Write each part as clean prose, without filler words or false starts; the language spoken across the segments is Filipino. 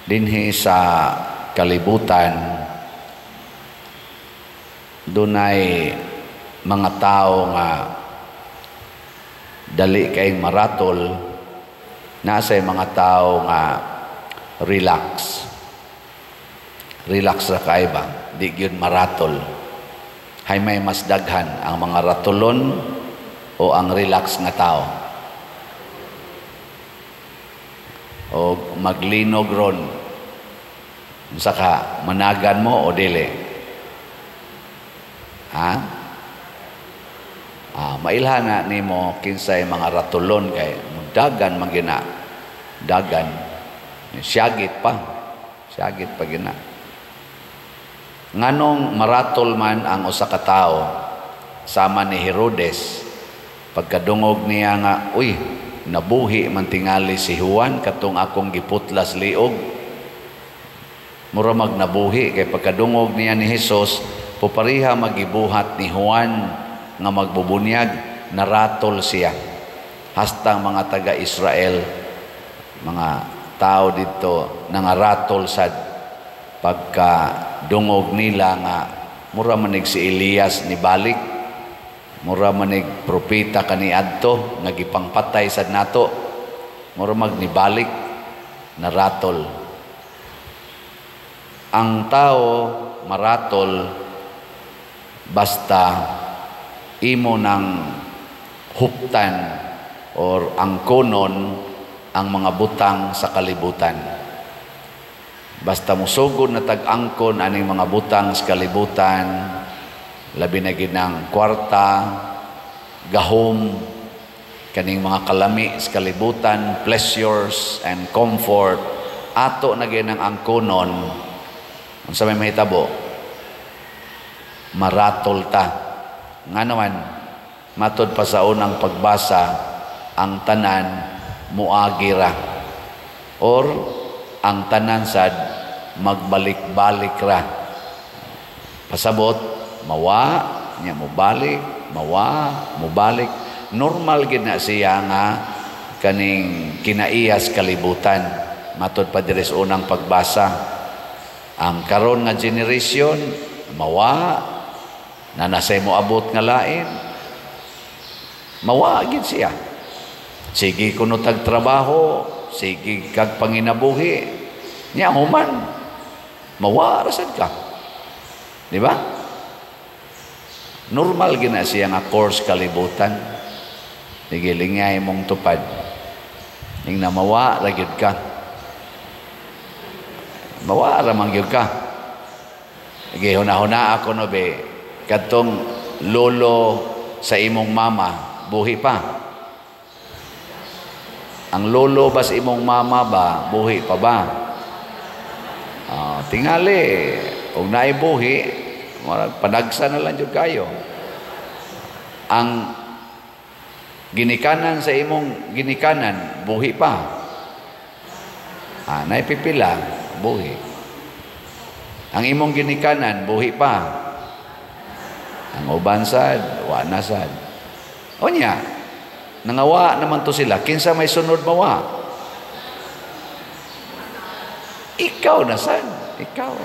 dinhi sa kalibutan dunay mga tao nga dali kay maratol, nasa mga tao nga relax ra kay ba, di gyud maratol. Hay may mas daghan ang mga ratulon o ang relax nga tao, o maglinog ron saka managan mo o dili, mailhana nimo kinsay mga ratulon kay dagan magina, dagan siyagit pa gina. Nganong maratol man ang usa ka tawo sama ni Herodes pagkadungog niya nga, uy, nabuhi man tingali si Juan katong akong giputlas liog. Mura magnabuhi kay pagkadungog niya ni Hesus, pupariha magibuhat ni Juan nga magbubunyag, naratol siya. Hastang mga taga-Israel, mga tao dito, nangaratol sad pagka dungog nila nga mura manig si Elias ni balik, mura manig propeta kaniadto nga gipangpatay sad nato, mura magnibalik, naratol. Ang tao maratol basta imo ng huptan or angkonon ang mga butang sa kalibutan. Basta musugod na tag-angkon aning mga butang sa kalibutan, labi na ginang kwarta, gahom, kaning mga kalami sa kalibutan, pleasures and comfort, ato na ginang angkonon, unsa may mahitabo, maratol ta. Nga naman, matod pa sa unang pagbasa, ang tanan muagira or ang tanan sad magbalik-balik ra. Pasabot, mawa, niya mubalik, mawa, mubalik. Normal gid na siya nga kaning kinaiyas kalibutan. Matod pa diri sa unang pagbasa. Ang karon nga generation, mawa, na nasay mo abot nga lain, mawa gid siya. Sige kuno tag trabaho, sige kag panginabuhi, niya human, mawa rasad ka. Di ba? Normal gina siya nga course kalibutan. Nigilingay mong tupad. Ning na mawa ragyod ka. Mawa ramang gyud ka. Ige huna-huna ako no be, kadtong lolo sa imong mama, buhi pa. Ang lolo ba sa imong mama ba, buhi pa ba? Tingali, kung naibuhi, panagsa na lang dyan kayo. Ang ginikanan sa imong ginikanan, buhi pa. Naipipila, buhi. Ang imong ginikanan, buhi pa. Ang uban sad, wa na sad. O niya, nangawa naman to sila, kinsa may sunod mawa? Ikaw na sad, ikaw.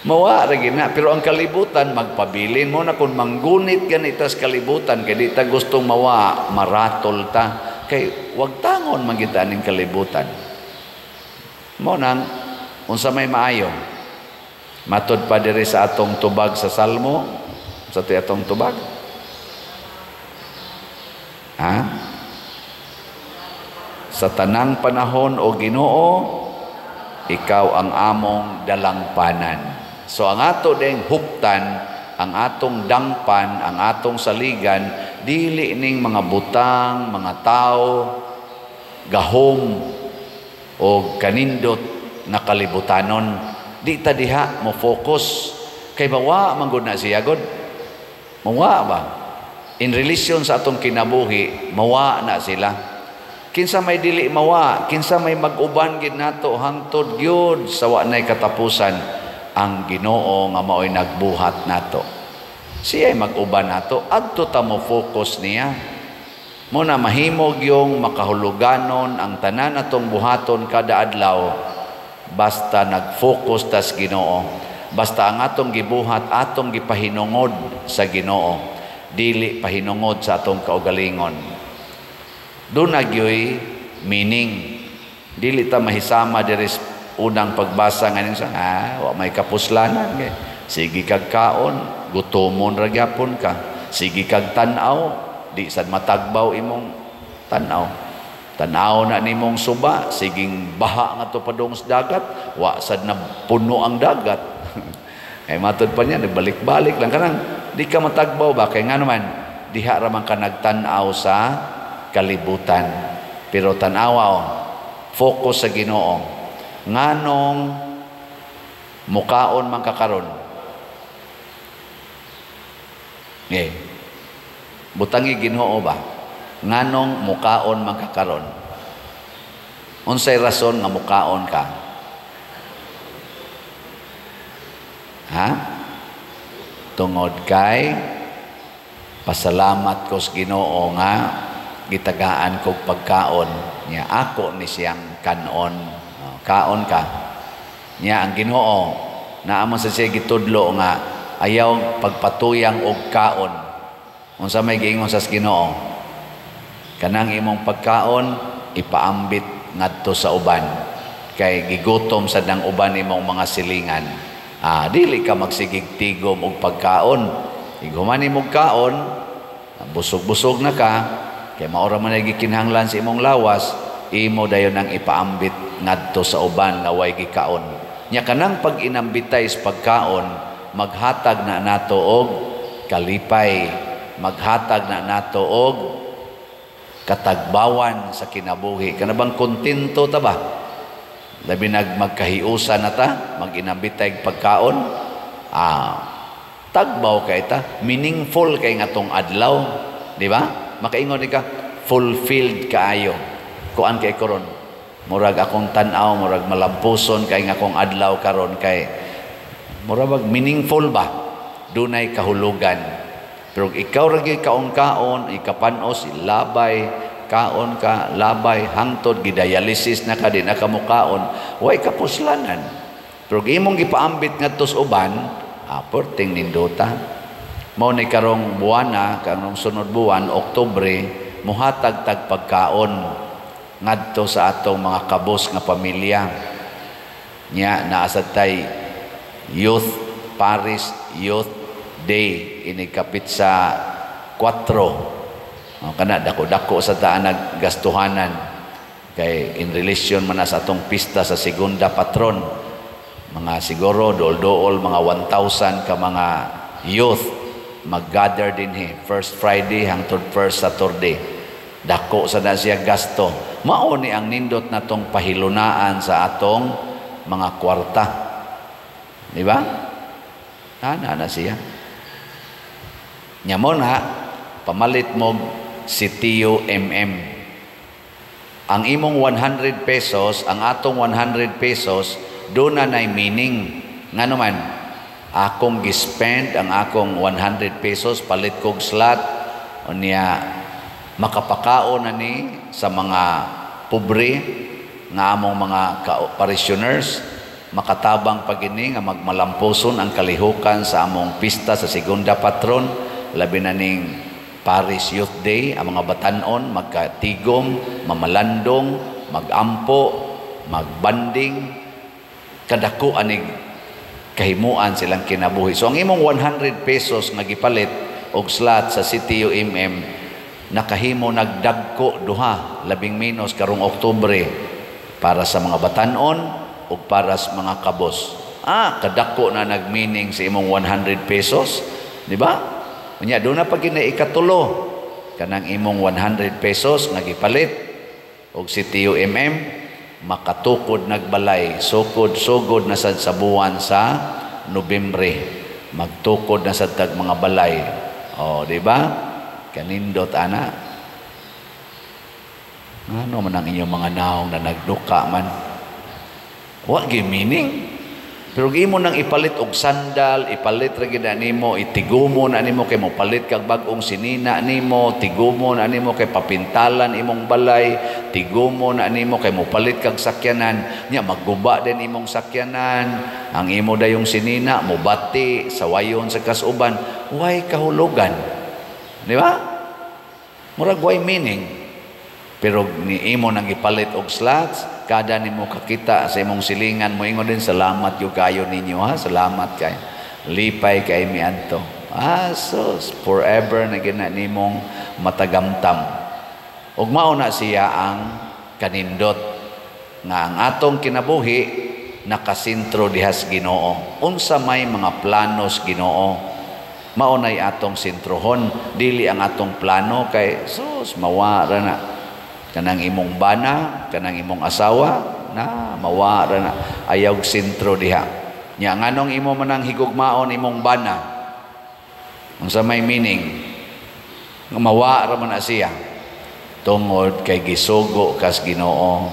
Mawa ra gina, pero ang kalibutan magpabilin mo na kung manggunit ganita sa kalibutan kay di ta gustong mawa, maratol ta kay wag tangon magita ning kalibutan. Mo nang unsa may maayo. Matod pa diri sa atong tubag sa Salmo, sa atong tubag. Sa tanang panahon o Ginoo, ikaw ang among dalangpanan. So ang ato ding huptan, ang atong dangpan, ang atong saligan, dili ning mga butang, mga tao, gahom o kanindot na kalibutanon. Di ta diha mo focus kay bawa manggod na siya god. Mawa ba? In relation sa atong kinabuhi, mawa na sila. Kinsa may dili mawa, kinsa may mag-uban gid nato hangtod gyud sa wa nay katapusan, ang Ginoo nga mao'y nagbuhat nato. Siya ay mag-uban nato, adto ta mo focus niya. Muna mahimog yung makahuluganon ang tanan atong buhaton kada adlaw basta nag-focus tas Ginoo. Basta ang atong gibuhat atong gipahinungod sa Ginoo, dili pahinungod sa atong kaugalingon. Doon nagyoy meaning. Dili ta mahisama diri unang pagbasa ngayon sa wa may kapuslanan kay sige kag kaon, gutomon ra gyapon ka. Sige kag tan-aw, di sad matagbaw imong tan-aw. Tan-aw na nimong suba, siging baha nga to padung sa dagat, wa sad na puno ang dagat. Ay matod pa niya, balik-balik lang kanang di ka matagbaw ba kay nga naman diha ra man ka nagtan-aw sa kalibutan. Pero tan-aw focus sa Ginoo. Nganong mukaon man ka karon. Butangi Ginoo ba? Nganong mukaon man ka karon? Unsay rason nga mukaon ka? Ha? Tungod kay pasalamat ko sa Ginoo nga gitagaan kog pagkaon niya ako ni siyang kanon. Kaon ka. Niya ang Ginoo naamon sa siya gitudlo nga ayaw pagpatuyang og kaon. Unsa may giingon sa Ginoo? Kanang imong pagkaon ipaambit ngadto sa uban kay gigutom sad nang uban imong mga silingan. Dili ka magsigig tigom og pagkaon. Iguman imong kaon, busog-busog na ka, kay maura man gikinahanglan sa imong lawas, imo dayon nang ipaambit ngadto sa uban nga way gikaon. Nya kanang pag inambitay sa pagkaon, maghatag na nato og kalipay, maghatag na nato og katagbawan sa kinabuhi. Kana bang kontento ta ba? Labi magkahiusa na ta, mag-inambitay pagkaon. Tagbaw kay ta, meaningful kay nga tong adlaw, di ba? Makaingon ka, fulfilled kaayo. Kuan kay karon, murag akong tan-aw, murag malampuson kay nga akong adlaw karon kay murag meaningful ba? Dunay kahulugan. Pero ikaw ra gyud kaon-kaon, ikapanos, labay, kaon ka, labay, hangtod, gidialysis na ka, di na ka mukaon, way kapuslanan. Pero imong gipaambit ngadto sa uban, perting nindota. Mao ni karong buwana, karong sunod buwan, Oktubre, muhatag tag pagkaon ngadto sa atong mga kabos nga pamilya. Nya naasad tay Youth Paris Youth Day inikapit sa 4. Kana dako-dako sa taan naggastuhanan kay in relation man sa atong pista sa segunda patron, mga siguro dool-dool mga 1,000 ka mga youth mag-gather din first Friday hangtod first Saturday. Dako sa na siya gasto. Mao ni ang nindot natong pahilunaan sa atong mga kwarta, di ba? Na siya nya mo na pamalit mo si Tio ang imong 100 pesos, ang atong 100 pesos, doon na nay meaning. Nga naman, akong gispend ang akong 100 pesos, palit kog slot, o niya, makapakaon na ni sa mga pobre, nga among mga parishioners, makatabang pagini nga magmalampuson ang kalihukan sa among pista sa segunda patron, labi na ning Paris Youth Day, ang mga batanon magkatigom, mamalandong, magampo, magbanding, kadako anig kahimuan silang kinabuhi. So ang imong 100 pesos nga gipalit og slot sa City UMM, nakahimo nagdagko duha, labing minus karong Oktubre para sa mga batanon o para sa mga kabos. Kadako na nagmeaning sa imong 100 pesos, di ba? Unya doon na pag ikatulo kanang imong 100 pesos nga gipalit og si TUMM, makatukod nagbalay, sugod na sad sa buwan sa Nobyembre, magtukod na sad tag mga balay. Di ba? Kanindot ana. Ano man ang inyong mga naong na nagduka man? Wa gi meaning. Pero imo nang ipalit og sandal, ipalit ra gid nimo, itigumo na nimo kay mo palit kag bag-ong sinina nimo, tigumo na nimo kay papintalan imong balay, tigumo na nimo kay mo palit kag sakyanan, nya magguba din imong sakyanan, ang imo dayong sinina mo bati sawayon sa kasuban, way kahulugan. Di ba? Murag way meaning. Pero ni imo nang ipalit og slats, kada nimo kakita sa imong silingan mo ingon din salamat yo kayo ninyo ha, salamat kay lipay kay miadto. Sos forever na gina nimong matagamtam. Ug mao na siya ang kanindot nga ang atong kinabuhi nakasentro dihas Ginoo. Unsa may mga planos Ginoo, mao nay atong sentrohon, dili ang atong plano kay sus mawara na kanang imong bana, kanang imong asawa na mawara na ayaw sentro diha. Nya nganong imo manang higugmaon imong bana? Unsa may meaning? Nga mawara man na siya tungod kay gisugo kas Ginoo.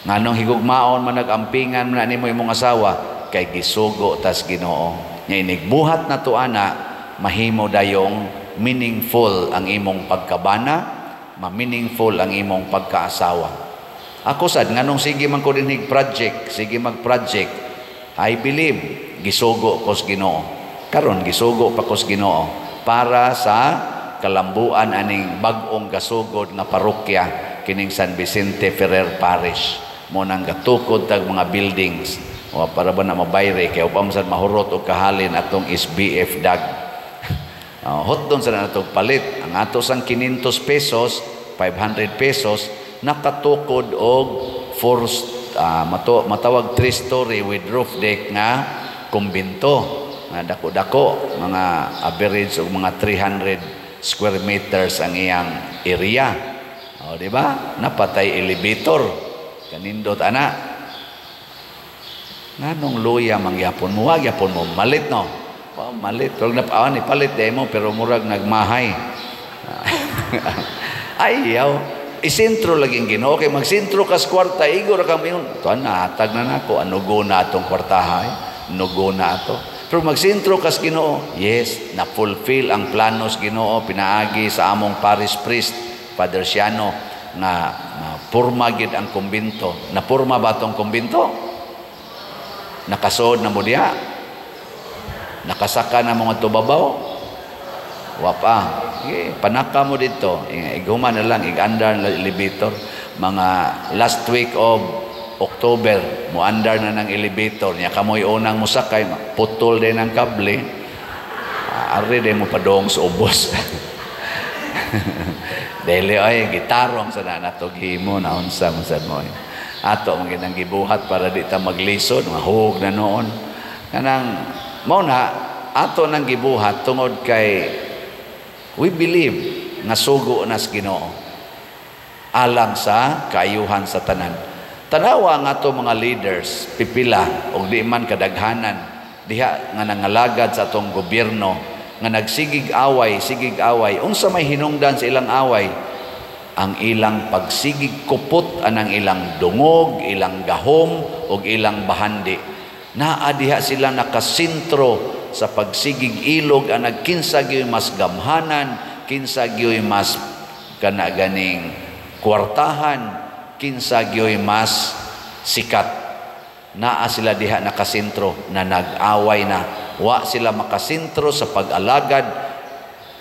Nganong higugmaon man nagampingan man nimo imong asawa kay gisugo tas Ginoo. Nya inigbuhat na to ana mahimo dayong meaningful ang imong pagkabana, ma-meaningful ang imong pagkaasawa. Ako sad nganong sige man ko dinig project, sige mag-project, I believe gisugo ko sa Ginoo. Karon gisugo pa ko sa Ginoo para sa kalambuan aning bag-ong gasugod nga parokya kining San Vicente Ferrer Parish. Mo nang gatukod tag mga buildings o para ba na mabayre kay upam sad mahurot og kahalin atong SBF dag. Hot doon sa natong palit ang ato sang 500 pesos 500 pesos nakatukod og matawag 3-story with roof deck nga kumbinto nga dako-dako, mga average og mga 300 square meters ang iyang area. O di ba? Napatay elevator kanindot ana. Nganong luya mangyapon mo, wag yapon mo malit no. Malit, wag na paawan ipalit mo pero murag nagmahay. Ayaw, isentro laging Ginoo kay magsentro kas kwarta igor ka mayon. Tuan na hatag na nako anugo na atong kwartahay, nugo na ato. Pero magsentro kas Ginoo, yes, na fulfill ang planos Ginoo pinaagi sa among parish priest Father Siano na purma gid ang kumbinto. Na purma ba tong kumbinto? Nakasod na mo diha. Nakasaka na mga tubabaw. Wapa. Panaka mo dito. Iguma na lang, igandar na elevator. Mga last week of October, muandar na ng elevator. Niya kamoy unang musakay, putol din ang kable. Ari din mo padong sa ubos. Dili ay gitarong sa nanatog himo na unsa mo sad mo. Ato ang ginang gibuhat para di ta maglisod, mahug na noon. Kanang mao na ato nang gibuhat tungod kay we believe nga sugo na sa Ginoo alang sa kaayuhan sa tanan. Tanawa nga ato mga leaders pipila og di man kadaghanan diha nga nangalagad sa atong gobyerno nga nagsigig away, unsa may hinungdan sa ilang away? Ang ilang pagsigig kupot anang ilang dungog, ilang gahom ug ilang bahandi. Naa diha sila nakasentro sa pagsigig ilog ang nagkinsa gyoy mas gamhanan, kinsa gyoy mas kanaganing kwartahan, kinsa gyoy mas sikat. Naa sila diha nakasentro na nag-away na. Wa sila makasentro sa pag-alagad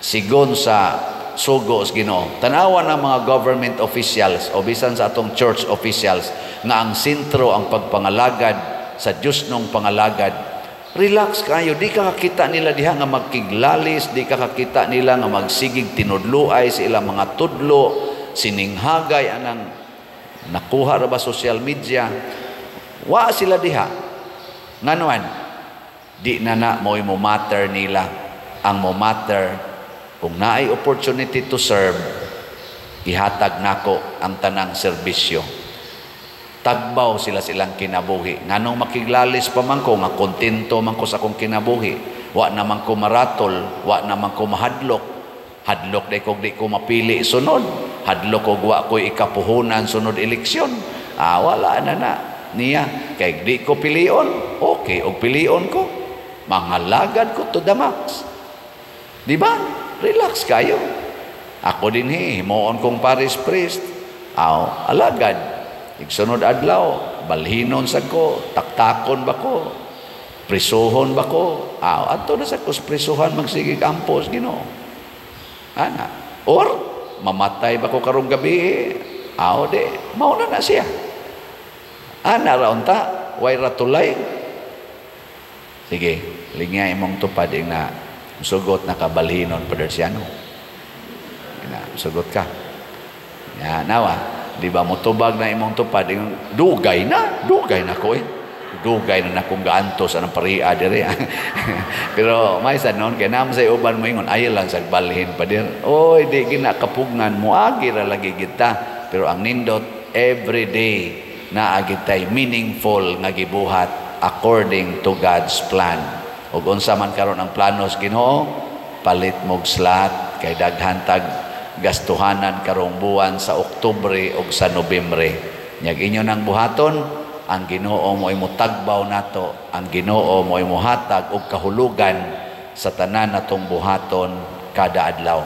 sigon sa sugo sa Ginoo. Tanawa ng mga government officials o bisan sa atong church officials nga ang sentro ang pagpangalagad sa Diyos nung pangalagad. Relax kayo, di ka kakita nila diha nga magkiglalis, di ka kakita nila nga magsigig tinudluay sa ilang mga tudlo, sininghagay anang nakuha ra ba social media. Wa sila diha. Nganuan, di na mo'y mo matter nila. Ang mo matter, kung naay opportunity to serve, ihatag nako ang tanang serbisyo. Tagbaw sila silang kinabuhi. Nganong makiglalis pa man ko, nga kontento man ko sa akong kinabuhi. Wa naman ko maratol, wa naman ko mahadlok. Hadlok day kog di ko mapili sunod. Hadlok kog wa ko ikapuhunan sunod eleksyon. Wala na niya. Kay di ko pilion. okay. O pilion ko, mangalagad ko to the max. Di ba? Relax kayo. Ako din himuon kong parish priest. Alagad. Igsunod adlaw, balhinon sa ko, taktakon ba ko, prisuhon ba ko. Ato na sa prisuhan magsigig ampos, Ginoo. Ana. Or, mamatay ba ko karong gabi? Di. Mauna na siya. Ana raon ta, way ratulay. Sige, lingay imong tupad na sugot na kabalhinon, Padre Siano. Sugot ka. Nawa, di ba mo tubag na imong tupad, dugay na ko Dugay na kung gaantos anong paria dire. Pero may sa noon, kaya naman sa uban mo ingon, ayaw lang sa balhin pa dir. Oy, di ginakapugnan mo, agira lagi kita. Pero ang nindot, everyday na agitay meaningful nga gibuhat according to God's plan. Ug unsa man karon ang planos Ginoo, palit mog slot kay daghan tag gastuhanan karong buwan sa Oktubre ug sa Nobyembre. Nyag inyo nang buhaton, ang Ginoo mo imo tagbaw nato, ang Ginoo mo imo hatag og kahulugan sa tanan natong buhaton kada adlaw.